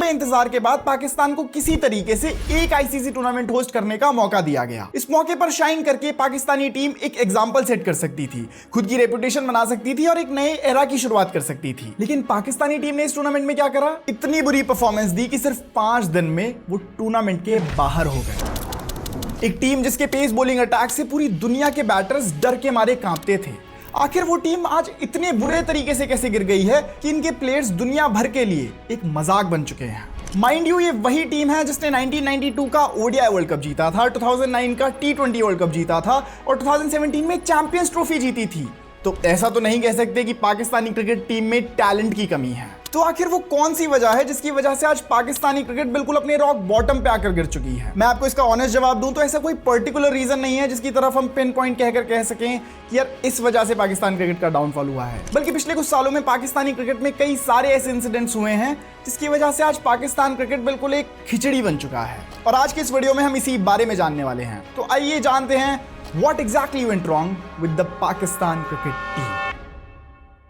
इंतजार के बाद पाकिस्तान को किसी तरीके से एक आईसीसी टूर्नामेंट होस्ट करने का मौका दिया गया। इस मौके पर शाइन करके पाकिस्तानी टीम एक एग्जांपल सेट कर सकती थी, खुद की रेपुटेशन बना सकती थी और एक नए एरा की शुरुआत कर सकती थी। लेकिन पाकिस्तानी टीम ने इस टूर्नामेंट में क्या करा? इतनी बुरी परफॉर्मेंस दी कि सिर्फ 5 दिन में वो टूर्नामेंट के बाहर हो गए। एक टीम जिसके पेस बॉलिंग अटैक से पूरी दुनिया के बैटर्स डर के मारे कांपते थे, आखिर वो टीम आज इतने बुरे तरीके से कैसे गिर गई है कि इनके प्लेयर्स दुनिया भर के लिए एक मजाक बन चुके हैं। माइंड यू, ये वही टीम है जिसने 1992 का ओडीआई वर्ल्ड कप जीता था, 2009 का T20 वर्ल्ड कप जीता था और 2017 में चैंपियंस ट्रॉफी जीती थी। तो ऐसा तो नहीं कह सकते कि पाकिस्तानी क्रिकेट टीम में टैलेंट की कमी है। तो आखिर वो कौन सी वजह है जिसकी वजह से आज पाकिस्तानी क्रिकेट बिल्कुल अपने रॉक बॉटम पे आकर गिर चुकी है? मैं आपको इसका ऑनेस्ट जवाब दूं तो ऐसा कोई पर्टिकुलर रीजन नहीं है जिसकी तरफ हम पिन पॉइंट कहकर कह सकें कि यार इस वजह से पाकिस्तान क्रिकेट का डाउनफॉल हुआ है। बल्कि पिछले कुछ सालों में पाकिस्तानी क्रिकेट में कई सारे ऐसे इंसिडेंट्स हुए हैं जिसकी वजह से आज पाकिस्तान क्रिकेट बिल्कुल एक खिचड़ी बन चुका है। और आज के इस वीडियो में हम इसी बारे में जानने वाले हैं। तो आइए जानते हैं what exactly went wrong with the Pakistan cricket team.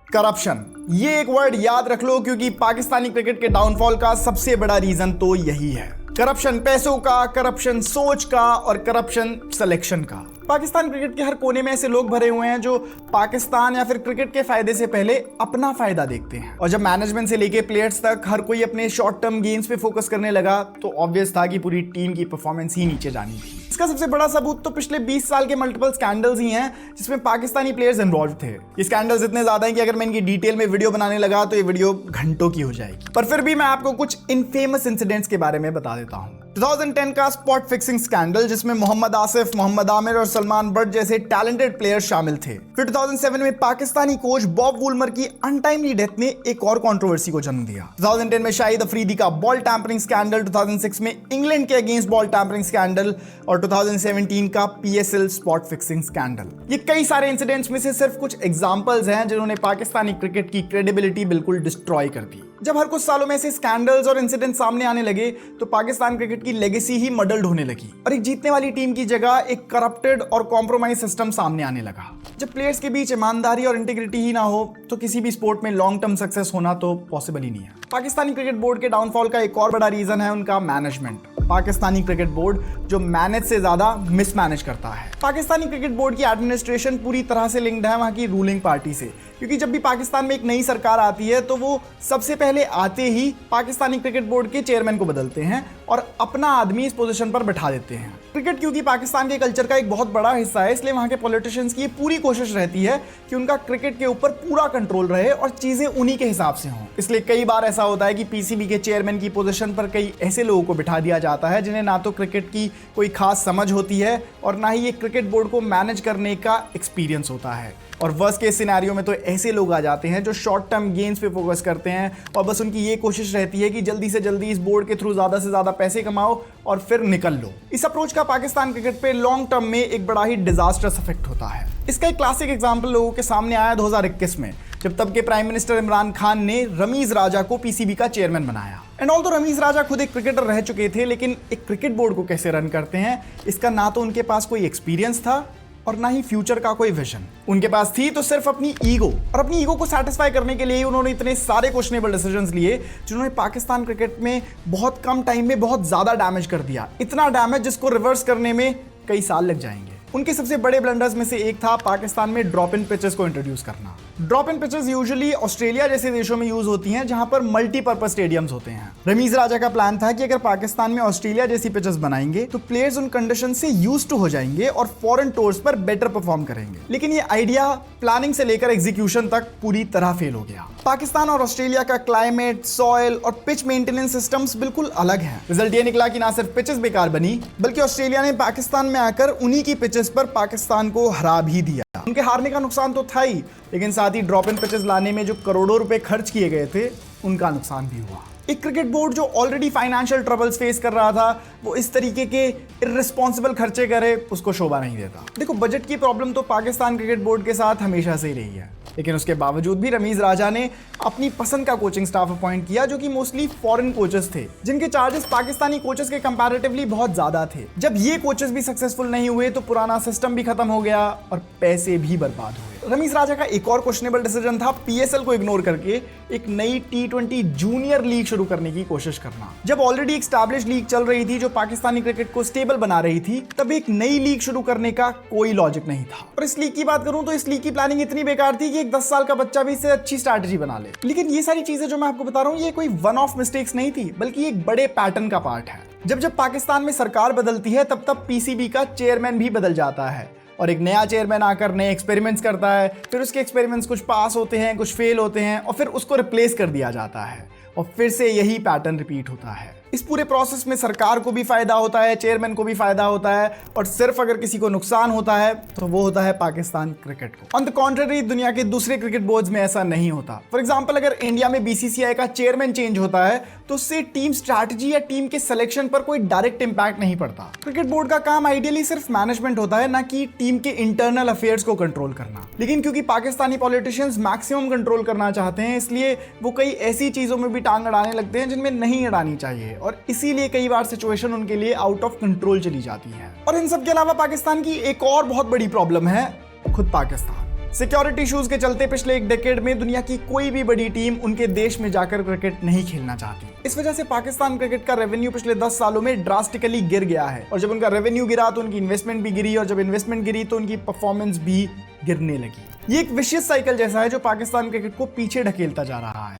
Corruption, ये एक वर्ड याद रख लो क्योंकि पाकिस्तानी क्रिकेट के डाउनफॉल का सबसे बड़ा रीजन तो यही है। करप्शन पैसों का, करप्शन सोच का और करप्शन सिलेक्शन का। पाकिस्तान क्रिकेट के हर कोने में ऐसे लोग भरे हुए हैं जो पाकिस्तान या फिर क्रिकेट के फायदे से पहले अपना फायदा देखते हैं। और जब मैनेजमेंट से लेके प्लेयर्स तक हर कोई अपने शॉर्ट टर्म गेम्स पे फोकस करने लगा तो ऑब्वियस था कि पूरी टीम की परफॉर्मेंस ही नीचे जानी थी। इसका सबसे बड़ा सबूत तो पिछले 20 साल के मल्टीपल स्कैंडल्स ही हैं जिसमें पाकिस्तानी प्लेयर्स इन्वॉल्व थे। ये स्कैंडल्स इतने ज्यादा हैं कि अगर मैं इनकी डिटेल में वीडियो बनाने लगा तो ये वीडियो घंटों की हो जाएगी। पर फिर भी मैं आपको कुछ इनफेमस इंसिडेंट्स के बारे में बता देता हूँ। 2010 का स्पॉट फिक्सिंग स्कैंडल जिसमें मोहम्मद आसिफ, मोहम्मद आमिर और सलमान बट जैसे टैलेंटेड प्लेयर्स शामिल थे। फिर 2007 में पाकिस्तानी कोच बॉब वुलमर की अनटाइमली डेथ ने एक और कंट्रोवर्सी को जन्म दिया। 2010 में शाहिद अफरीदी का बॉल टैंपरिंग स्कैंडल, 2006 में इंग्लैंड के अगेंस्ट बॉल टैंपरिंग स्कैंडल और 2017 का PSL स्पॉट फिक्सिंग स्कैंडल। ये कई सारे इंसिडेंट्स में से सिर्फ कुछ एग्जांपल्स हैं जिन्होंने पाकिस्तानी क्रिकेट की क्रेडिबिलिटी बिल्कुल डिस्ट्रॉय कर दी। जब हर कुछ सालों में ऐसे स्कैंडल्स और इंसिडेंट्स सामने आने लगे तो पाकिस्तान क्रिकेट की लेगेसी ही मडल्ड होने लगी और एक जीतने वाली टीम की जगह एक करप्टेड और कॉम्प्रोमाइज सिस्टम सामने आने लगा। जब प्लेयर्स के बीच ईमानदारी और इंटीग्रिटी ही ना हो तो किसी भी स्पोर्ट में लॉन्ग टर्म सक्सेस होना तो पॉसिबल ही नहीं है। पाकिस्तानी क्रिकेट बोर्ड के डाउनफॉल का एक और बड़ा रीजन है उनका मैनेजमेंट। पाकिस्तानी क्रिकेट बोर्ड जो मैनेज से ज्यादा मिसमैनेज करता है। पाकिस्तानी क्रिकेट बोर्ड की एडमिनिस्ट्रेशन पूरी तरह से लिंक्ड है वहां की रूलिंग पार्टी से, क्योंकि जब भी पाकिस्तान में एक नई सरकार आती है तो वो सबसे पहले आते ही पाकिस्तानी क्रिकेट बोर्ड के चेयरमैन को बदलते हैं और अपना आदमी इस पोजीशन पर बैठा देते हैं। क्रिकेट क्योंकि पाकिस्तान के कल्चर का एक बहुत बड़ा हिस्सा है, इसलिए वहां के पॉलिटिशियंस की ये पूरी कोशिश रहती है कि उनका क्रिकेट के ऊपर पूरा कंट्रोल रहे और चीजें उन्हीं के हिसाब से हों। इसलिए कई बार ऐसा होता है कि पीसीबी के चेयरमैन की पोजीशन पर कई ऐसे लोगों को बिठा दिया जाता है जिन्हें ना तो क्रिकेट की कोई खास समझ होती है और ना ही ये क्रिकेट बोर्ड को मैनेज करने का एक्सपीरियंस होता है। और वर्स्ट केस सिनेरियो में तो ऐसे लोग आ जाते हैं जो शॉर्ट टर्म गेम्स पे फोकस करते हैं और बस उनकी ये कोशिश रहती है कि जल्दी से जल्दी इस बोर्ड के थ्रू ज्यादा से ज्यादा पैसे कमाओ और फिर निकल लो। इस अप्रोच का पाकिस्तान क्रिकेट पे लॉन्ग टर्म में एक बड़ा ही डिजास्टर्स इफेक्ट होता है। इसका एक क्लासिक एग्जांपल लोगों के सामने आया 2021 में, जब तब के प्राइम मिनिस्टर इमरान खान ने रमीज राजा को पीसीबी का चेयरमैन बनाया। एंड ऑल्दो रमीज राजा खुद एक क्रिकेटर रह चुके थे, लेकिन एक क्रिकेट बोर्ड को कैसे रन करते हैं इसका ना तो उनके पास कोई एक्सपीरियंस था और ना ही फ्यूचर का कोई विजन। उनके पास थी तो सिर्फ अपनी ईगो, और अपनी ईगो को सेटिस्फाई करने के लिए ही उन्होंने इतने सारे क्वेश्चनेबल डिसीजंस लिए जिन्होंने पाकिस्तान क्रिकेट में बहुत कम टाइम में बहुत ज्यादा डैमेज कर दिया। इतना डैमेज जिसको रिवर्स करने में कई साल लग जाएंगे। उनके सबसे बड़े ब्लंडर्स में से एक था पाकिस्तान में ड्रॉप इन पिचेस को इंट्रोड्यूस करना। Drop in pitches usually Australia जैसे देशों में यूज होती हैं जहां पर मल्टीपर्पज स्टेडियम्स होते हैं। रमीज राजा का प्लान था कि अगर पाकिस्तान में ऑस्ट्रेलिया जैसी पिचेस बनाएंगे तो प्लेयर्स उन कंडीशन से यूज्ड टू हो जाएंगे और फॉरेन टूर्स पर बेटर परफॉर्म करेंगे। लेकिन ये आइडिया प्लानिंग से लेकर एग्जीक्यूशन तक पूरी तरह फेल हो गया। पाकिस्तान और ऑस्ट्रेलिया का क्लाइमेट, सॉइल और पिच मेंटेनेंस सिस्टम्स बिल्कुल अलग हैं। रिजल्ट ये निकला कि ना सिर्फ पिचेस बेकार बनी बल्कि ऑस्ट्रेलिया ने पाकिस्तान में आकर उन्हीं की पिचेस पर पाकिस्तान को हरा भी दिया। उनके हारने का नुकसान तो था ही, लेकिन साथ ही ड्रॉप इन पिचेस लाने में जो करोड़ों रुपए खर्च किए गए थे उनका नुकसान भी हुआ। एक क्रिकेट बोर्ड जो ऑलरेडी फाइनेंशियल ट्रबल्स फेस कर रहा था वो इस तरीके के इर्रिस्पॉन्सिबल खर्चे करे उसको शोभा नहीं देता। देखो, बजट की प्रॉब्लम तो पाकिस्तान क्रिकेट बोर्ड के साथ हमेशा से ही रही है, लेकिन उसके बावजूद भी रमीज राजा ने अपनी पसंद का कोचिंग स्टाफ अपॉइंट किया जो कि मोस्टली फॉरेन कोचेस थे, जिनके चार्जेस पाकिस्तानी कोचेस के कंपैरेटिवली बहुत ज्यादा थे। जब ये कोचेस भी सक्सेसफुल नहीं हुए तो पुराना सिस्टम भी खत्म हो गया और पैसे भी बर्बाद हुए। रमीज राजा का एक और क्वेश्चनेबल डिसीजन था पीएसएल को इग्नोर करके एक नई टी20 जूनियर लीग शुरू करने की कोशिश करना। जब ऑलरेडी एस्टैब्लिश्ड लीग चल रही थी जो पाकिस्तानी क्रिकेट को स्टेबल बना रही थी, तब एक नई लीग शुरू करने का कोई लॉजिक नहीं था। और इस लीग की बात करूं तो इस लीग की प्लानिंग इतनी बेकार थी कि एक 10 साल का बच्चा भी इससे अच्छी स्ट्रैटेजी बना ले। लेकिन ये सारी चीजें जो मैं आपको बता रहा हूं, ये कोई वन ऑफ मिस्टेक्स नहीं थी, बल्कि एक बड़े पैटर्न का पार्ट है। जब पाकिस्तान में सरकार बदलती है, तब पीसीबी का चेयरमैन भी बदल जाता है और एक नया चेयरमैन आकर नए एक्सपेरिमेंट्स करता है। फिर उसके एक्सपेरिमेंट्स कुछ पास होते हैं, कुछ फेल होते हैं और फिर उसको रिप्लेस कर दिया जाता है और फिर से यही पैटर्न रिपीट होता है। इस पूरे प्रोसेस में सरकार को भी फायदा होता है, चेयरमैन को भी फायदा होता है और सिर्फ अगर किसी को नुकसान होता है तो वो होता है पाकिस्तान क्रिकेट को। ऑन द कॉन्ट्ररी, दुनिया के दूसरे क्रिकेट बोर्ड्स में ऐसा नहीं होता। फॉर एग्जांपल, अगर इंडिया में बीसीसीआई का चेयरमैन चेंज होता है तो उससे टीम स्ट्रैटेजी या टीम के सिलेक्शन पर कोई डायरेक्ट इंपैक्ट नहीं पड़ता। क्रिकेट बोर्ड का काम आइडियली सिर्फ मैनेजमेंट होता है, ना कि टीम के इंटरनल अफेयर्स को कंट्रोल करना। लेकिन क्योंकि पाकिस्तानी पॉलिटिशियंस मैक्सिमम कंट्रोल करना चाहते हैं, इसलिए वो कई ऐसी चीजों में भी टांग अड़ाने लगते हैं जिनमें नहीं अड़ानी चाहिए और इसीलिए कई बार सिचुएशन उनके लिए आउट ऑफ कंट्रोल चली जाती है। और इन सब के अलावा पाकिस्तान की एक और बहुत बड़ी प्रॉब्लम है खुद पाकिस्तान। सिक्योरिटी इश्यूज के चलते पिछले एक डेकेड में दुनिया की कोई भी बड़ी टीम उनके देश में जाकर क्रिकेट नहीं खेलना चाहती। इस वजह से पाकिस्तान क्रिकेट का रेवेन्यू पिछले 10 सालों में ड्रास्टिकली गिर गया है और जब उनका रेवेन्यू गिरा तो उनकी इन्वेस्टमेंट भी गिरी और जब इन्वेस्टमेंट गिरी तो उनकी परफॉर्मेंस भी गिरने लगी। ये एक विशियस साइकिल जैसा है जो पाकिस्तान क्रिकेट को पीछे ढकेलता जा रहा है।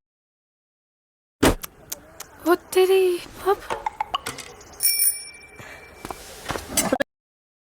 वो तेरी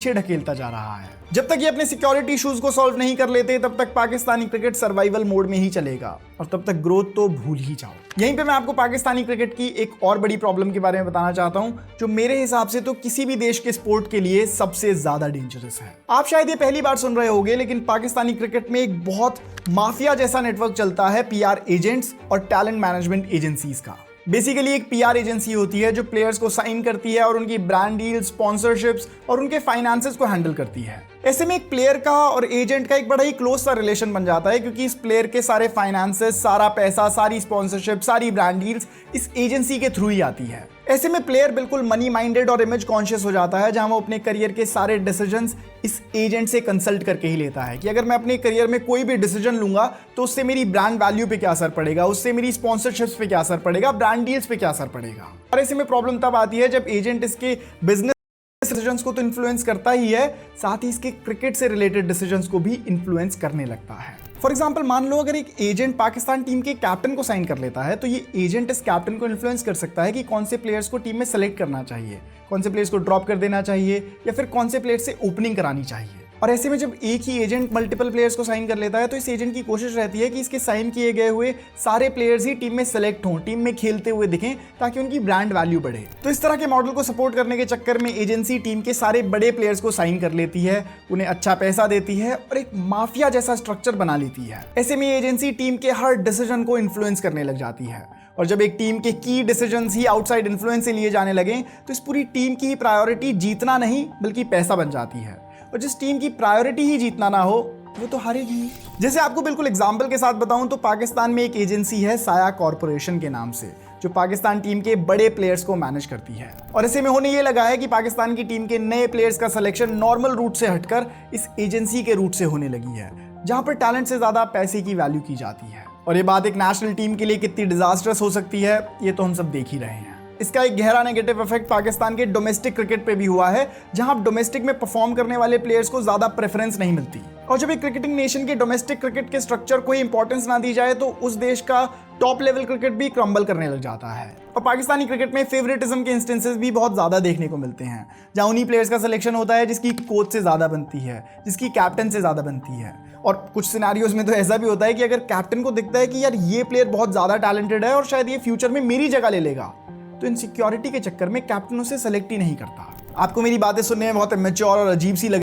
ढकेलता जा रहा है। जब तक ये अपने सिक्योरिटी इश्यूज को सॉल्व नहीं कर लेते, तब तक पाकिस्तानी क्रिकेट सर्वाइवल मोड में ही चलेगा और तब तक ग्रोथ तो भूल ही जाओ। यहीं पे मैं आपको पाकिस्तानी क्रिकेट की एक और बड़ी प्रॉब्लम के बारे में बताना चाहता हूं, जो मेरे हिसाब से तो किसी भी देश के स्पोर्ट के लिए सबसे ज्यादा डेंजरस है। आप शायद ये पहली बार सुन रहे होंगे, लेकिन पाकिस्तानी क्रिकेट में एक बहुत माफिया जैसा नेटवर्क चलता है पीआर एजेंट्स और टैलेंट मैनेजमेंट एजेंसीज का। बेसिकली एक पीआर एजेंसी होती है जो प्लेयर्स को साइन करती है और उनकी ब्रांड डील, स्पॉन्सरशिप्स और उनके फाइनेंसेस को हैंडल करती है। ऐसे में एक प्लेयर का और एजेंट का एक बड़ा ही क्लोज सा रिलेशन बन जाता है, क्योंकि इस प्लेयर के सारे फाइनेंसेस, सारा पैसा, सारी स्पॉन्सरशिप, सारी ब्रांड डील्स इस एजेंसी के थ्रू ही आती है। ऐसे में प्लेयर बिल्कुल मनी माइंडेड और इमेज कॉन्शियस हो जाता है, जहां वो अपने करियर के सारे डिसीजंस इस एजेंट से कंसल्ट करके ही लेता है कि अगर मैं अपने करियर में कोई भी डिसीजन लूंगा तो उससे मेरी ब्रांड वैल्यू पे क्या असर पड़ेगा, उससे मेरी स्पॉन्सरशिप्स पे क्या असर पड़ेगा, ब्रांड डील्स पे क्या असर पड़ेगा। और ऐसे में प्रॉब्लम तब आती है जब एजेंट इसके बिजनेस डिसीजंस को तो इन्फ्लुएंस करता ही है, साथ ही इसके क्रिकेट से रिलेटेड डिसीजंस को भी इन्फ्लुएंस करने लगता है। फॉर एग्जांपल, मान लो अगर एक एजेंट पाकिस्तान टीम के कैप्टन को साइन कर लेता है, तो ये एजेंट इस कैप्टन को इन्फ्लुएंस कर सकता है कि कौन से प्लेयर्स को टीम में सेलेक्ट करना चाहिए, कौन से प्लेयर्स को ड्रॉप कर देना चाहिए या फिर कौन से प्लेयर्स से ओपनिंग करानी चाहिए। और ऐसे में जब एक ही एजेंट मल्टीपल प्लेयर्स को साइन कर लेता है, तो इस एजेंट की कोशिश रहती है कि इसके साइन किए गए हुए सारे प्लेयर्स ही टीम में सेलेक्ट हों, टीम में खेलते हुए दिखें, ताकि उनकी ब्रांड वैल्यू बढ़े। तो इस तरह के मॉडल को सपोर्ट करने के चक्कर में एजेंसी टीम के सारे बड़े प्लेयर्स को साइन कर लेती है, उन्हें अच्छा पैसा देती है और एक माफिया जैसा स्ट्रक्चर बना लेती है। ऐसे में एजेंसी टीम के हर डिसीजन को इन्फ्लुएंस करने लग जाती है और जब एक टीम के की डिसीजंस ही आउटसाइड इन्फ्लुएंस से लिए जाने लगे, तो इस पूरी टीम की प्रायोरिटी जीतना नहीं बल्कि पैसा बन जाती है। और जिस टीम की प्रायोरिटी ही जीतना ना हो, वो तो हारेगी। जैसे आपको बिल्कुल एग्जाम्पल के साथ बताऊं तो पाकिस्तान में एक एजेंसी है साया कॉर्पोरेशन के नाम से, जो पाकिस्तान टीम के बड़े प्लेयर्स को मैनेज करती है। और ऐसे में होने ये लगा है कि पाकिस्तान की टीम के नए प्लेयर्स का सिलेक्शन नॉर्मल रूट से हटकर इस एजेंसी के रूट से होने लगी है, जहां पर टैलेंट से ज्यादा पैसे की वैल्यू की जाती है। और ये बात एक नेशनल टीम के लिए कितनी डिजास्टरस हो सकती है, ये तो हम सब देख ही रहे हैं। इसका एक गहरा नेगेटिव इफेक्ट पाकिस्तान के डोमेस्टिक क्रिकेट पे भी हुआ है, जहां डोमेस्टिक में परफॉर्म करने वाले प्लेयर्स को ज्यादा प्रेफरेंस नहीं मिलती। और जब एक क्रिकेटिंग नेशन के डोमेस्टिक क्रिकेट के स्ट्रक्चर को इंपॉर्टेंस ना दी जाए, तो उस देश का टॉप लेवल क्रिकेट भी क्रम्बल करने लग जाता है। और पाकिस्तानी क्रिकेट में फेवरेटिज्म के इंस्टेंसेस भी बहुत ज्यादा देखने को मिलते हैं, जहां उन्हीं प्लेयर्स का सिलेक्शन होता है जिसकी कोच से ज्यादा बनती है, जिसकी कैप्टन से ज्यादा बनती है। और कुछ सिनेरियोज में तो ऐसा भी होता है कि अगर कैप्टन को दिखता है कि यार ये प्लेयर बहुत ज्यादा टैलेंटेड है और शायद ये फ्यूचर में मेरी जगह ले लेगा, तो इनसिक्योरिटी के चक्कर में कैप्टन उसे सेलेक्ट ही नहीं करता। आपको मेरी बातें सुनने में बहुत मैच्योर और अजीब सी लग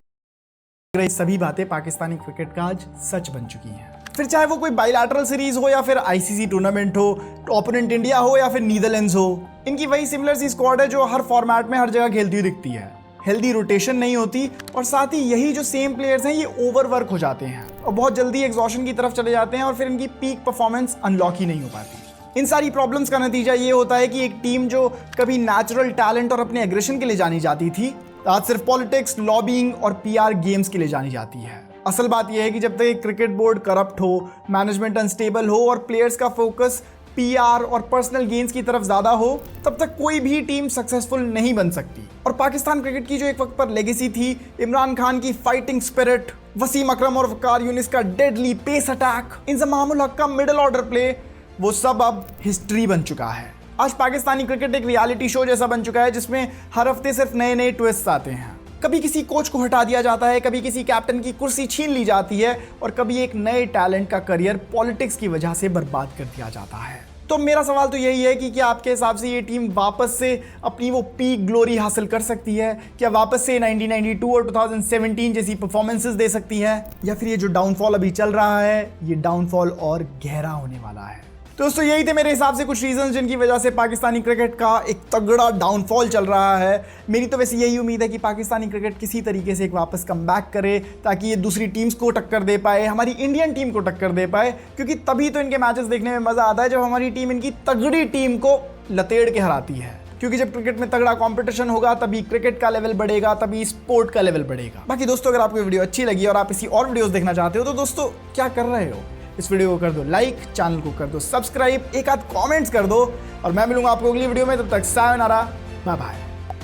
रही, सभी बातें पाकिस्तानी क्रिकेट का आज सच बन चुकी हैं। फिर चाहे वो कोई बाइलैटरल सीरीज हो या फिर आईसीसी टूर्नामेंट हो, ओपोनेंट इंडिया हो या फिर नीदरलैंड्स हो, इनकी वही सिमिलर सी स्क्वाड है जो हर फॉर्मेट में हर जगह खेलती हुई दिखती है। हेल्दी रोटेशन नहीं होती और साथ ही यही जो सेम प्लेयर्स हैं ये ओवरवर्क हो जाते हैं और बहुत जल्दी एग्जॉशन की तरफ चले जाते हैं और फिर इनकी पीक परफॉर्मेंस अनलॉक ही नहीं हो पाती। इन सारी प्रॉब्लम्स का नतीजा ये होता है कि एक टीम जो कभी नेचुरल टैलेंट और अपने एग्रेशन के लिए जानी जाती थी, आज सिर्फ पॉलिटिक्स, लॉबिंग और पीआर गेम्स के लिए जानी जाती है। असल बात यह है कि जब तक एक क्रिकेट बोर्ड करप्ट हो, मैनेजमेंट अनस्टेबल हो और प्लेयर्स का फोकस पीआर और पर्सनल गेन्स की तरफ ज्यादा हो, तब तक कोई भी टीम सक्सेसफुल नहीं बन सकती। और पाकिस्तान क्रिकेट की जो एक वक्त पर लेगेसी थी, इमरान खान की फाइटिंग स्पिरिट, वसीम अकरम और वकार यूनिस का डेडली पेस अटैक, इंजमामुल हक का मिडिल ऑर्डर प्ले, वो सब अब हिस्ट्री बन चुका है। आज पाकिस्तानी क्रिकेट एक रियलिटी शो जैसा बन चुका है जिसमें हर हफ्ते सिर्फ नए नए ट्विस्ट आते हैं। कभी किसी कोच को हटा दिया जाता है, कभी किसी कैप्टन की कुर्सी छीन ली जाती है और कभी एक नए टैलेंट का करियर पॉलिटिक्स की वजह से बर्बाद कर दिया जाता है। तो मेरा सवाल तो यही है कि क्या आपके हिसाब से ये टीम वापस से अपनी वो पीक ग्लोरी हासिल कर सकती है? क्या वापस से 1992 और 2017 जैसी परफॉर्मेंसेस दे सकती है, या फिर ये जो डाउनफॉल अभी चल रहा है ये डाउनफॉल और गहरा होने वाला है? तो दोस्तों यही थे मेरे हिसाब से कुछ रीजंस जिनकी वजह से पाकिस्तानी क्रिकेट का एक तगड़ा डाउनफॉल चल रहा है। मेरी तो वैसे यही उम्मीद है कि पाकिस्तानी क्रिकेट किसी तरीके से एक वापस कमबैक करे ताकि ये दूसरी टीम्स को टक्कर दे पाए, हमारी इंडियन टीम को टक्कर दे पाए, क्योंकि तभी तो इनके मैचेस देखने में मजा आता है जब हमारी टीम इनकी तगड़ी टीम को लतेड़ के हराती है। क्योंकि जब क्रिकेट में तगड़ा कंपटीशन होगा तभी क्रिकेट का लेवल बढ़ेगा, तभी स्पोर्ट का लेवल बढ़ेगा। बाकी दोस्तों अगर आपको वीडियो अच्छी लगी और आप इसी और वीडियोस देखना चाहते हो तो दोस्तों क्या कर रहे हो, इस वीडियो को कर दो लाइक, चैनल को कर दो सब्सक्राइब, एक आध कमेंट्स कर दो और मैं मिलूंगा आपको अगली वीडियो में। तब तक सायोनारा, बाय बाय।